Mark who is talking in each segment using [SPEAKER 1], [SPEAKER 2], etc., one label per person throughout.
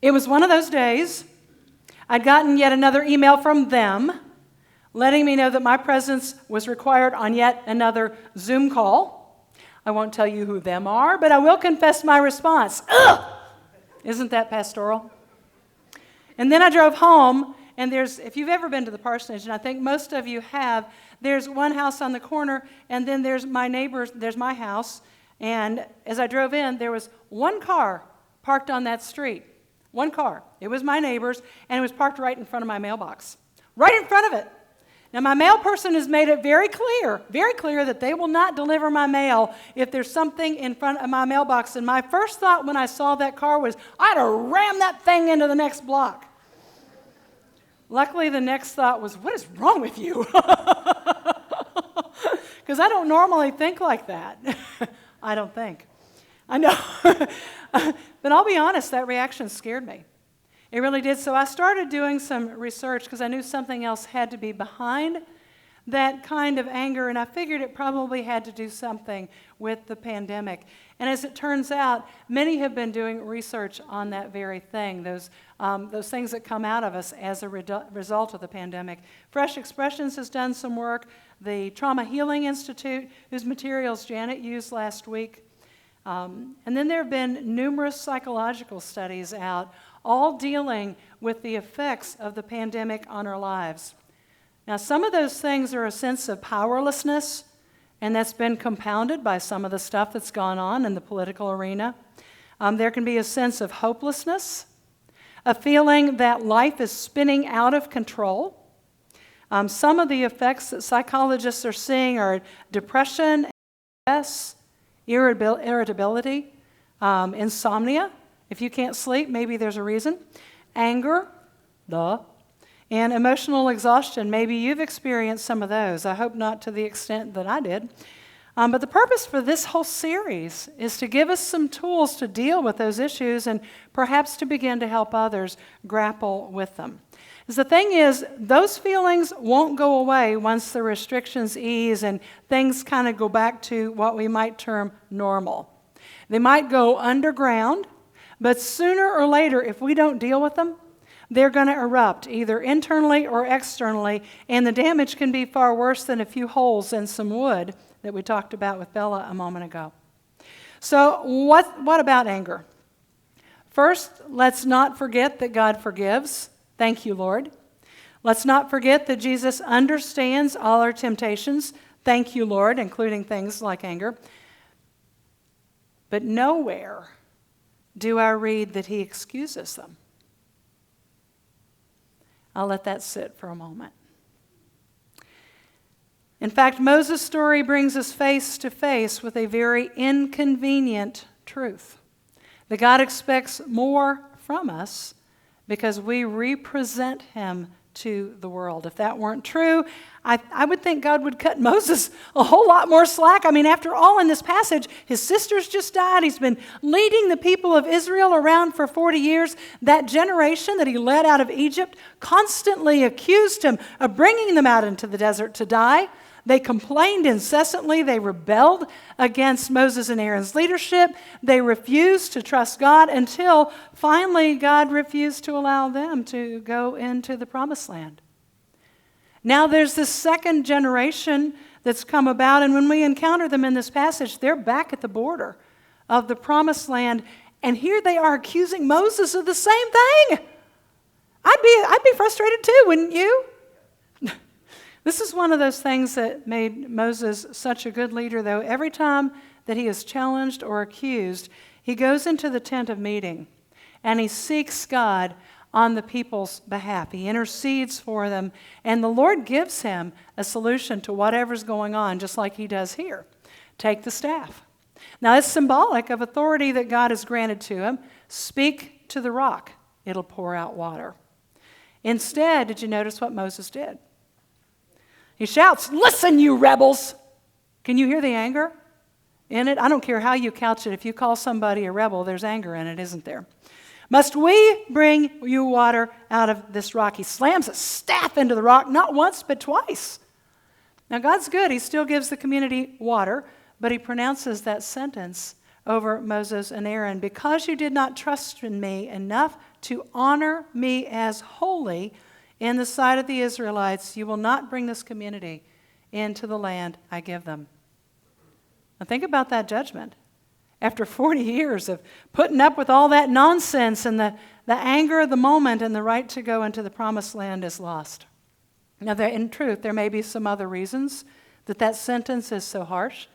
[SPEAKER 1] It was one of those days. I'd gotten yet another email from them letting me know that my presence was required on yet another Zoom call. I won't tell you who them are, but I will confess my response. Ugh! Isn't that pastoral? And then I drove home, and if you've ever been to the parsonage, and I think most of you have, there's one house on the corner, and then there's my neighbor's, there's my house. And as I drove in, there was one car parked on that street. One car. It was my neighbor's, and it was parked right in front of my mailbox. Right in front of it. Now, my mail person has made it very clear that they will not deliver my mail if there's something in front of my mailbox. And my first thought when I saw that car was, I'd have rammed that thing into the next block. Luckily, the next thought was, what is wrong with you? Because I don't normally think like that. I don't think. I know. But I'll be honest, that reaction scared me. It really did. So I started doing some research because I knew something else had to be behind that kind of anger, and I figured it probably had to do something with the pandemic. And as it turns out, many have been doing research on that very thing, those things that come out of us as a result of the pandemic. Fresh Expressions has done some work. The Trauma Healing Institute, whose materials Janet used last week. And then there have been numerous psychological studies out, all dealing with the effects of the pandemic on our lives. Now, some of those things are a sense of powerlessness, and that's been compounded by some of the stuff that's gone on in the political arena. There can be a sense of hopelessness, a feeling that life is spinning out of control. Some of the effects that psychologists are seeing are depression, stress, irritability, insomnia. If you can't sleep, maybe there's a reason. Anger, and emotional exhaustion. Maybe you've experienced some of those. I hope not to the extent that I did. But the purpose for this whole series is to give us some tools to deal with those issues and perhaps to begin to help others grapple with them. Because the thing is, those feelings won't go away once the restrictions ease and things kind of go back to what we might term normal. They might go underground, but sooner or later, if we don't deal with them, they're going to erupt, either internally or externally, and the damage can be far worse than a few holes in some wood that we talked about with Bella a moment ago. So what about anger? First, let's not forget that God forgives. Thank you, Lord. Let's not forget that Jesus understands all our temptations. Thank you, Lord, including things like anger. But nowhere do I read that he excuses them. I'll let that sit for a moment. In fact, Moses' story brings us face to face with a very inconvenient truth. That God expects more from us because we represent him to the world. If that weren't true, I would think God would cut Moses a whole lot more slack. I mean, after all, in this passage, his sisters just died. He's been leading the people of Israel around for 40 years. That generation that he led out of Egypt constantly accused him of bringing them out into the desert to die. They complained incessantly. They rebelled against Moses and Aaron's leadership. They refused to trust God until finally God refused to allow them to go into the promised land. Now there's this second generation that's come about, and when we encounter them in this passage, they're back at the border of the promised land, and here they are accusing Moses of the same thing. I'd be frustrated too, wouldn't you? This is one of those things that made Moses such a good leader, though. Every time that he is challenged or accused, he goes into the tent of meeting and he seeks God on the people's behalf. He intercedes for them, and the Lord gives him a solution to whatever's going on, just like he does here. Take the staff. Now, it's symbolic of authority that God has granted to him. Speak to the rock. It'll pour out water. Instead, did you notice what Moses did? He shouts, "Listen, you rebels!" Can you hear the anger in it? I don't care how you couch it. If you call somebody a rebel, there's anger in it, isn't there? "Must we bring you water out of this rock?" He slams a staff into the rock, not once, but twice. Now, God's good. He still gives the community water, but he pronounces that sentence over Moses and Aaron, because you did not trust in me enough to honor me as holy in the sight of the Israelites, you will not bring this community into the land I give them. Now think about that judgment. After 40 years of putting up with all that nonsense and the anger of the moment, and the right to go into the promised land is lost. Now, in truth, there may be some other reasons that sentence is so harsh.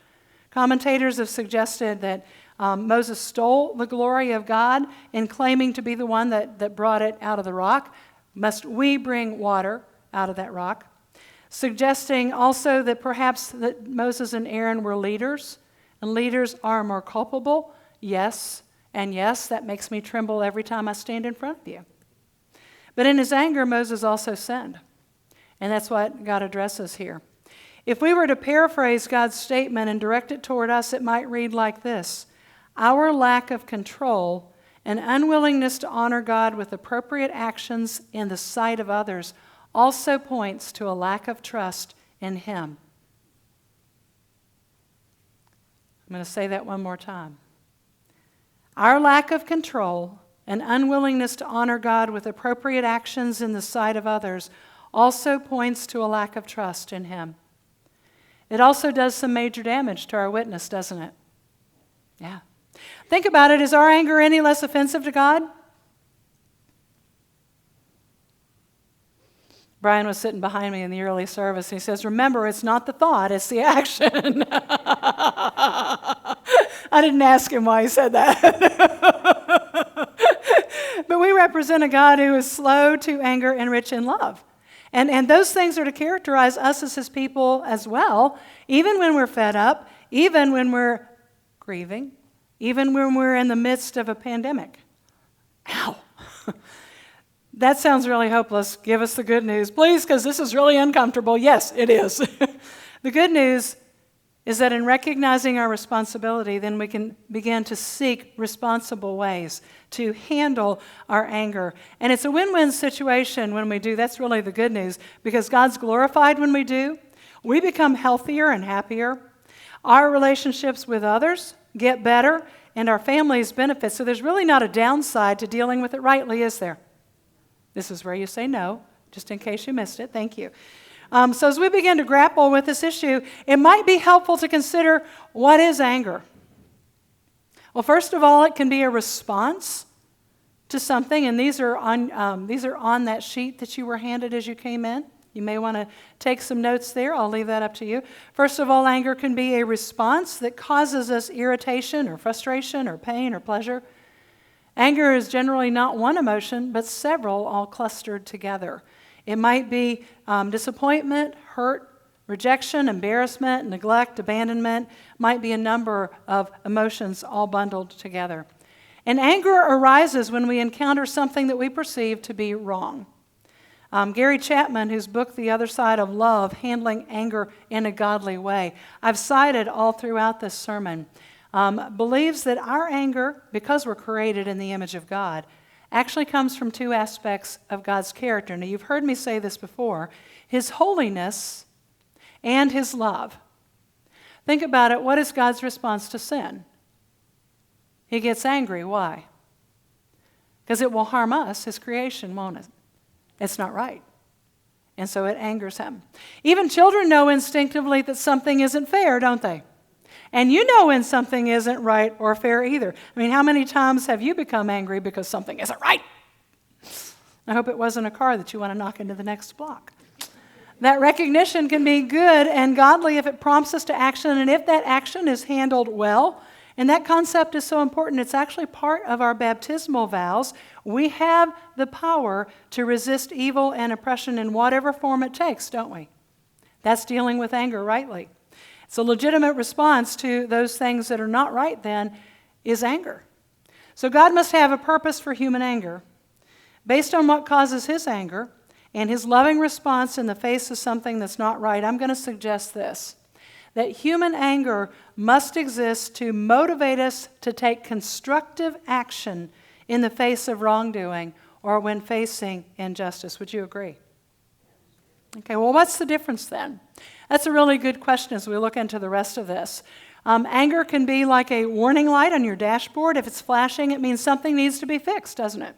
[SPEAKER 1] Commentators have suggested that Moses stole the glory of God in claiming to be the one that brought it out of the rock. Must we bring water out of that rock? Suggesting also that perhaps that Moses and Aaron were leaders, and leaders are more culpable. Yes, and yes, that makes me tremble every time I stand in front of you. But in his anger, Moses also sinned. And that's what God addresses here. If we were to paraphrase God's statement and direct it toward us, it might read like this: our lack of control and unwillingness to honor God with appropriate actions in the sight of others also points to a lack of trust in Him. I'm going to say that one more time. Our lack of control and unwillingness to honor God with appropriate actions in the sight of others also points to a lack of trust in Him. It also does some major damage to our witness, doesn't it? Yeah. Think about it. Is our anger any less offensive to God? Brian was sitting behind me in the early service, and he says, remember, it's not the thought, it's the action. I didn't ask him why he said that. But we represent a God who is slow to anger and rich in love. And those things are to characterize us as His people as well, even when we're fed up, even when we're grieving, even when we're in the midst of a pandemic. Ow. That sounds really hopeless. Give us the good news, please, because this is really uncomfortable. Yes, it is. The good news is that in recognizing our responsibility, then we can begin to seek responsible ways to handle our anger. And it's a win-win situation when we do. That's really the good news, because God's glorified when we do. We become healthier and happier. Our relationships with others get better, and our families benefit. So there's really not a downside to dealing with it rightly, is there? This is where you say no, just in case you missed it. Thank you. So as we begin to grapple with this issue, it might be helpful to consider, what is anger? Well, first of all, it can be a response to something, and these are on that sheet that you were handed as you came in. You may want to take some notes there. I'll leave that up to you. First of all, anger can be a response that causes us irritation or frustration or pain or pleasure. Anger is generally not one emotion, but several all clustered together. It might be disappointment, hurt, rejection, embarrassment, neglect, abandonment. Might be a number of emotions all bundled together. And anger arises when we encounter something that we perceive to be wrong. Gary Chapman, whose book, The Other Side of Love, Handling Anger in a Godly Way, I've cited all throughout this sermon, believes that our anger, because we're created in the image of God, actually comes from two aspects of God's character. Now, you've heard me say this before: His holiness and His love. Think about it. What is God's response to sin? He gets angry. Why? Because it will harm us, His creation, won't it? It's not right. And so it angers Him. Even children know instinctively that something isn't fair, don't they? And you know when something isn't right or fair either. I mean, how many times have you become angry because something isn't right? I hope it wasn't a car that you want to knock into the next block. That recognition can be good and godly if it prompts us to action, and if that action is handled well. And that concept is so important. It's actually part of our baptismal vows. We have the power to resist evil and oppression in whatever form it takes, don't we? That's dealing with anger rightly. It's a legitimate response to those things that are not right then is anger. So God must have a purpose for human anger. Based on what causes His anger and His loving response in the face of something that's not right, I'm going to suggest this: that human anger must exist to motivate us to take constructive action in the face of wrongdoing or when facing injustice. Would you agree? Okay, well, what's the difference then? That's a really good question as we look into the rest of this. Anger can be like a warning light on your dashboard. If it's flashing, it means something needs to be fixed, doesn't it?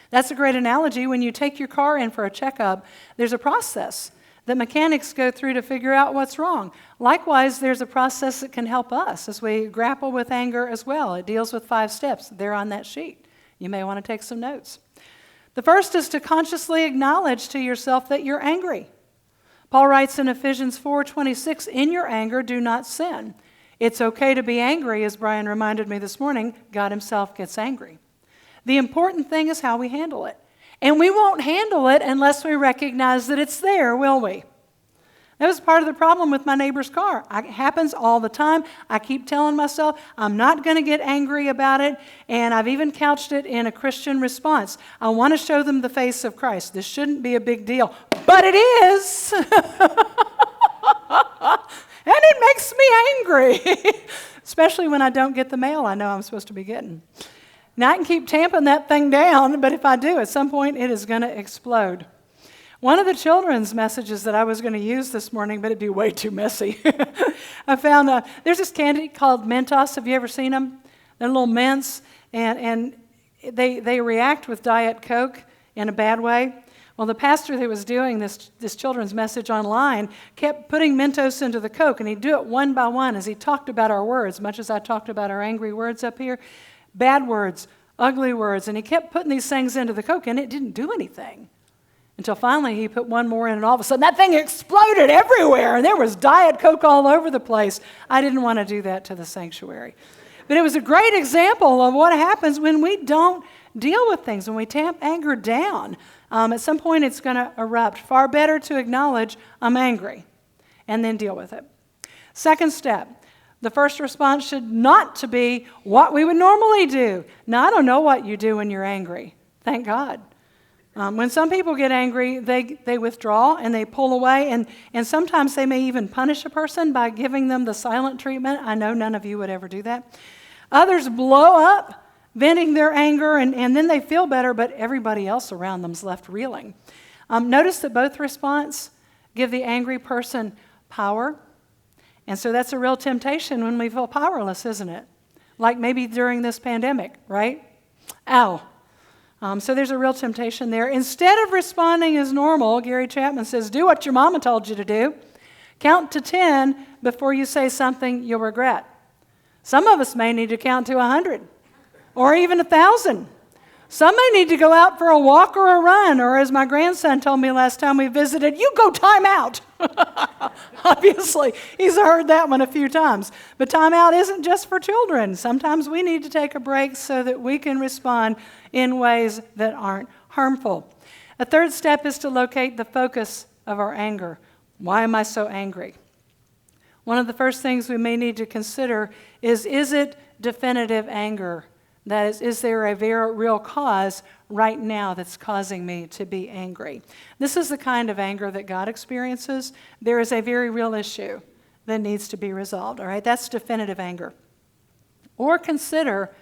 [SPEAKER 1] That's a great analogy. When you take your car in for a checkup, there's a process that mechanics go through to figure out what's wrong. Likewise, there's a process that can help us as we grapple with anger as well. It deals with 5 steps. They're on that sheet. You may want to take some notes. The first is to consciously acknowledge to yourself that you're angry. Paul writes in Ephesians 4:26, "In your anger, do not sin." It's okay to be angry, as Brian reminded me this morning. God himself gets angry. The important thing is how we handle it. And we won't handle it unless we recognize that it's there, will we? That was part of the problem with my neighbor's car. It happens all the time. I keep telling myself I'm not going to get angry about it, and I've even couched it in a Christian response. I want to show them the face of Christ. This shouldn't be a big deal, but it is. And it makes me angry, especially when I don't get the mail I know I'm supposed to be getting. Now, I can keep tamping that thing down, but if I do, at some point it is going to explode. One of the children's messages that I was going to use this morning, but it'd be way too messy. I found there's this candy called Mentos. Have you ever seen them? They're little mints, and they react with Diet Coke in a bad way. Well, the pastor that was doing this children's message online kept putting Mentos into the Coke, and he'd do it one by one as he talked about our words, much as I talked about our angry words up here. Bad words, ugly words, and he kept putting these things into the Coke, and it didn't do anything. Until finally he put one more in, and all of a sudden that thing exploded everywhere, and there was Diet Coke all over the place. I didn't want to do that to the sanctuary. But it was a great example of what happens when we don't deal with things, when we tamp anger down. At some point it's going to erupt. Far better to acknowledge I'm angry and then deal with it. Second step. The first response should not to be what we would normally do. Now, I don't know what you do when you're angry. Thank God. When some people get angry, they withdraw and they pull away, and sometimes they may even punish a person by giving them the silent treatment. I know none of you would ever do that. Others blow up, venting their anger, and then they feel better, but everybody else around them is left reeling. Notice that both responses give the angry person power. And so that's a real temptation when we feel powerless, isn't it? Like maybe during this pandemic, right? Ow. So there's a real temptation there. Instead of responding as normal, Gary Chapman says, do what your mama told you to do. Count to 10 before you say something you'll regret. Some of us may need to count to 100 or even 1,000. Some may need to go out for a walk or a run, or as my grandson told me last time we visited, you go time out. Obviously, he's heard that one a few times. But time out isn't just for children. Sometimes we need to take a break so that we can respond in ways that aren't harmful. A third step is to locate the focus of our anger. Why am I so angry? One of the first things we may need to consider is it definitive anger? That is there a very real cause right now that's causing me to be angry? This is the kind of anger that God experiences. There is a very real issue that needs to be resolved, all right? That's definitive anger. Or consider,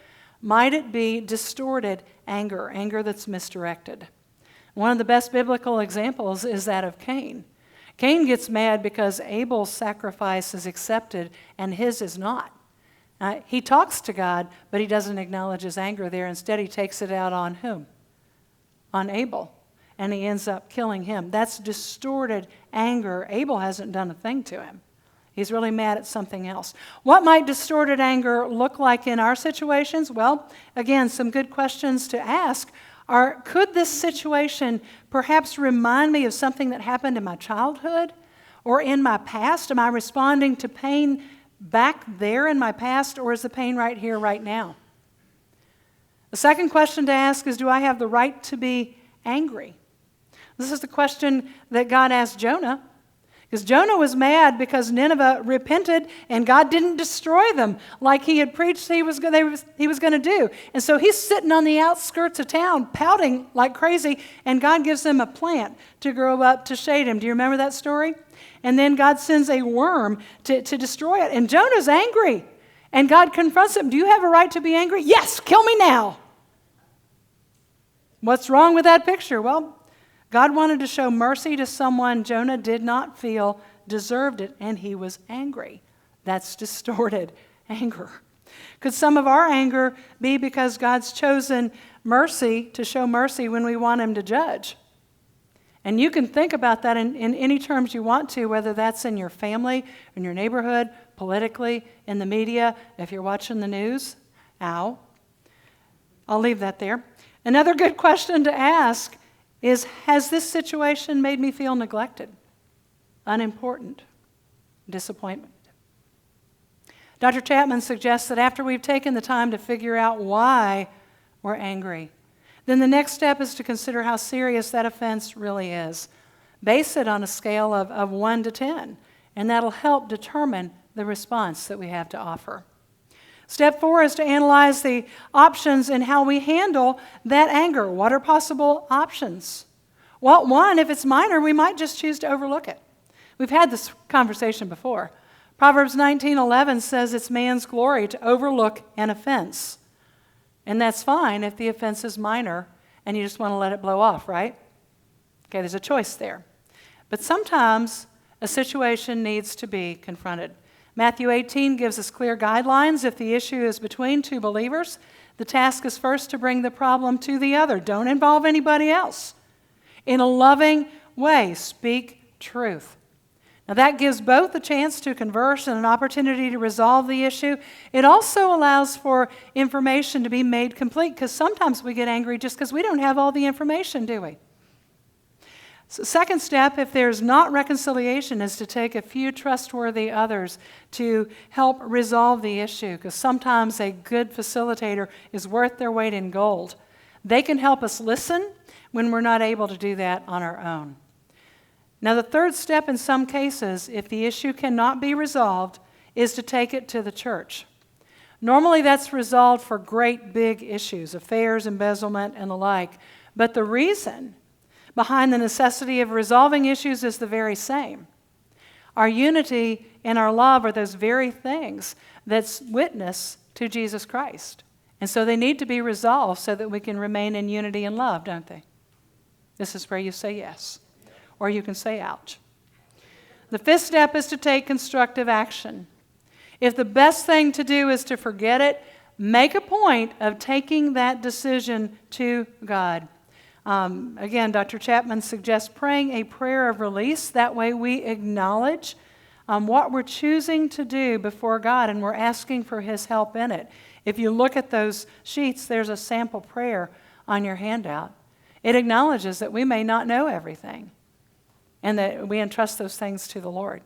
[SPEAKER 1] might it be distorted anger, anger that's misdirected? One of the best biblical examples is that of Cain. Cain gets mad because Abel's sacrifice is accepted and his is not. He talks to God, but he doesn't acknowledge his anger there. Instead, he takes it out on whom? On Abel. And he ends up killing him. That's distorted anger. Abel hasn't done a thing to him. He's really mad at something else. What might distorted anger look like in our situations? Well, again, some good questions to ask are, could this situation perhaps remind me of something that happened in my childhood or in my past? Am I responding to pain back there in my past, or is the pain right here, right now? The second question to ask is, do I have the right to be angry? This is the question that God asked Jonah, because Jonah was mad because Nineveh repented and God didn't destroy them like he had preached he was going to do. And so he's sitting on the outskirts of town pouting like crazy, and God gives him a plant to grow up to shade him. Do you remember that story? And then God sends a worm to destroy it. And Jonah's angry. And God confronts him. Do you have a right to be angry? Yes, kill me now. What's wrong with that picture? Well, God wanted to show mercy to someone Jonah did not feel deserved it, and he was angry. That's distorted anger. Could some of our anger be because God's chosen mercy to show mercy when we want him to judge? And you can think about that in any terms you want to, whether that's in your family, in your neighborhood, politically, in the media, if you're watching the news. Ow. I'll leave that there. Another good question to ask is, has this situation made me feel neglected, unimportant, disappointment? Dr. Chapman suggests that after we've taken the time to figure out why we're angry, then the next step is to consider how serious that offense really is. Base it on a scale of 1 to 10, and that'll help determine the response that we have to offer. Step 4 is to analyze the options and how we handle that anger. What are possible options? Well, one, if it's minor, we might just choose to overlook it. We've had this conversation before. Proverbs 19:11 says it's man's glory to overlook an offense. And that's fine if the offense is minor and you just want to let it blow off, right? Okay, there's a choice there. But sometimes a situation needs to be confronted. Matthew 18 gives us clear guidelines. If the issue is between two believers, the task is first to bring the problem to the other. Don't involve anybody else. In a loving way, speak truth. Now that gives both a chance to converse and an opportunity to resolve the issue. It also allows for information to be made complete, because sometimes we get angry just because we don't have all the information, do we? So second step, if there's not reconciliation, is to take a few trustworthy others to help resolve the issue, because sometimes a good facilitator is worth their weight in gold. They can help us listen when we're not able to do that on our own. Now, the third step in some cases, if the issue cannot be resolved, is to take it to the church. Normally, that's resolved for great big issues, affairs, embezzlement, and the like. But the reason behind the necessity of resolving issues is the very same. Our unity and our love are those very things that's witness to Jesus Christ. And so they need to be resolved so that we can remain in unity and love, don't they? This is where you say yes. Or you can say ouch. The fifth step is to take constructive action. If the best thing to do is to forget it, make a point of taking that decision to God. Again, Dr. Chapman suggests praying a prayer of release. That way we acknowledge what we're choosing to do before God, and we're asking for his help in it. If you look at those sheets, there's a sample prayer on your handout. It acknowledges that we may not know everything, and that we entrust those things to the Lord.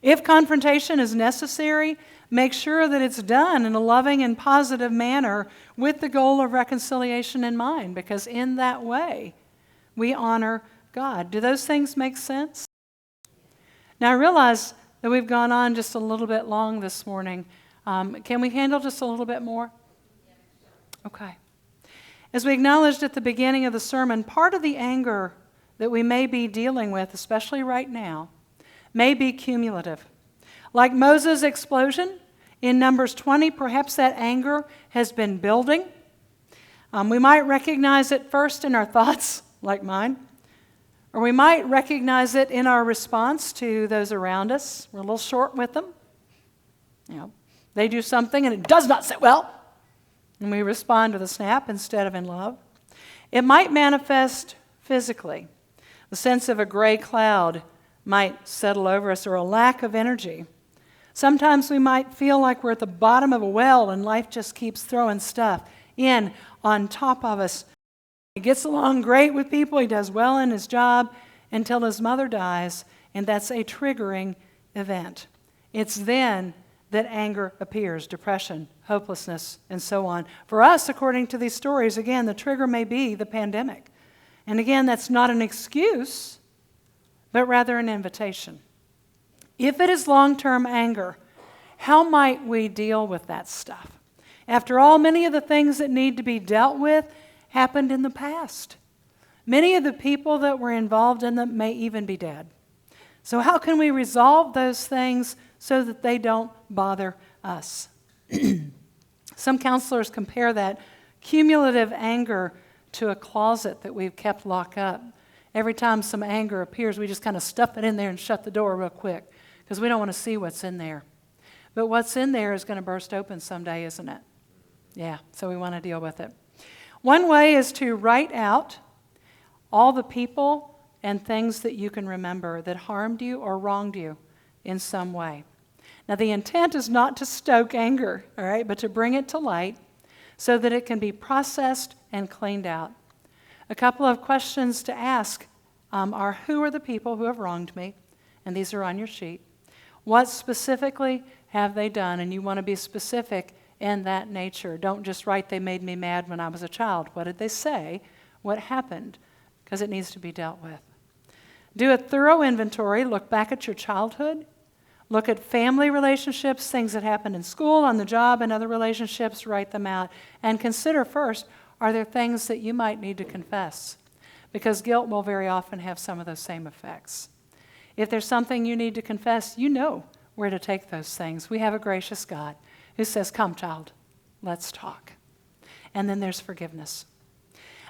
[SPEAKER 1] If confrontation is necessary, make sure that it's done in a loving and positive manner with the goal of reconciliation in mind, because in that way, we honor God. Do those things make sense? Now, I realize that we've gone on just a little bit long this morning. Can we handle just a little bit more? Okay. As we acknowledged at the beginning of the sermon, part of the anger that we may be dealing with, especially right now, may be cumulative. Like Moses' explosion in Numbers 20, perhaps that anger has been building. We might recognize it first in our thoughts, like mine, or we might recognize it in our response to those around us. We're a little short with them. They do something and it does not sit well, and we respond with a snap instead of in love. It might manifest physically. The sense of a gray cloud might settle over us, or a lack of energy. Sometimes we might feel like we're at the bottom of a well and life just keeps throwing stuff in on top of us. He gets along great with people, he does well in his job until his mother dies, and that's a triggering event. It's then that anger appears, depression, hopelessness, and so on. For us, according to these stories, again, the trigger may be the pandemic. And again, that's not an excuse, but rather an invitation. If it is long-term anger, how might we deal with that stuff? After all, many of the things that need to be dealt with happened in the past. Many of the people that were involved in them may even be dead. So how can we resolve those things so that they don't bother us? Some counselors compare that cumulative anger to a closet that we've kept locked up. Every time some anger appears, we just kind of stuff it in there and shut the door real quick, because we don't want to see what's in there. But what's in there is going to burst open someday, isn't it? Yeah, so we want to deal with it. One way is to write out all the people and things that you can remember that harmed you or wronged you in some way. Now, the intent is not to stoke anger, all right, but to bring it to light so that it can be processed and cleaned out. A couple of questions to ask are, who are the people who have wronged me? And these are on your sheet. What specifically have they done? And you want to be specific in that nature. Don't just write, they made me mad when I was a child. What did they say? What happened? Because it needs to be dealt with. Do a thorough inventory. Look back at your childhood. Look at family relationships, things that happened in school, on the job, and other relationships. Write them out. And consider first, are there things that you might need to confess? Because guilt will very often have some of those same effects. If there's something you need to confess, you know where to take those things. We have a gracious God who says, come, child, let's talk. And then there's forgiveness.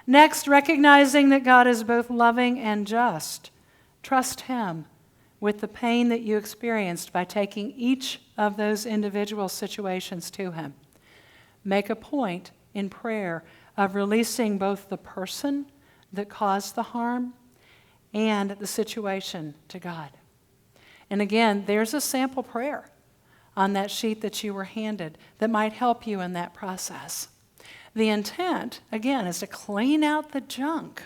[SPEAKER 1] Next, recognizing that God is both loving and just. Trust Him with the pain that you experienced by taking each of those individual situations to Him. Make a point in prayer of releasing both the person that caused the harm and the situation to God. And again, there's a sample prayer on that sheet that you were handed that might help you in that process. The intent, again, is to clean out the junk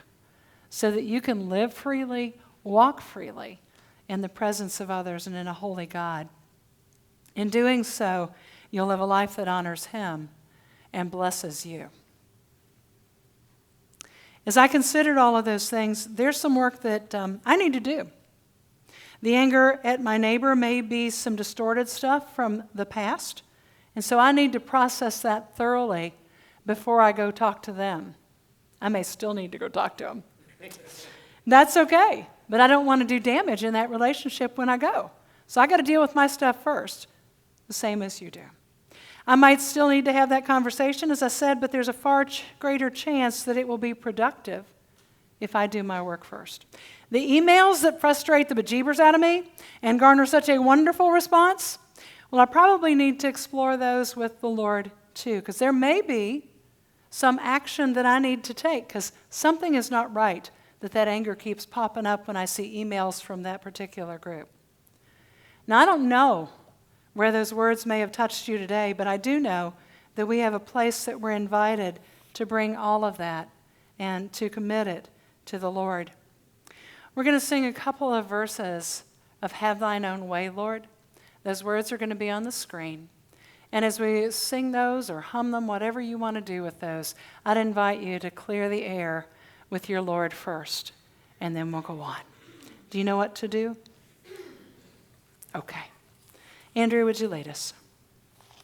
[SPEAKER 1] so that you can live freely, walk freely in the presence of others and in a holy God. In doing so, you'll live a life that honors Him and blesses you. As I considered all of those things, there's some work that I need to do. The anger at my neighbor may be some distorted stuff from the past, and so I need to process that thoroughly before I go talk to them. I may still need to go talk to them. That's okay, but I don't want to do damage in that relationship when I go. So I got to deal with my stuff first, the same as you do. I might still need to have that conversation, as I said, but there's a far greater chance that it will be productive if I do my work first. The emails that frustrate the bejeebers out of me and garner such a wonderful response, well, I probably need to explore those with the Lord too, because there may be some action that I need to take, because something is not right that anger keeps popping up when I see emails from that particular group. Now, I don't know where those words may have touched you today, but I do know that we have a place that we're invited to bring all of that and to commit it to the Lord. We're going to sing a couple of verses of Have Thine Own Way, Lord. Those words are going to be on the screen. And as we sing those or hum them, whatever you want to do with those, I'd invite you to clear the air with your Lord first, and then we'll go on. Do you know what to do? Okay. Andrew, would you lead us?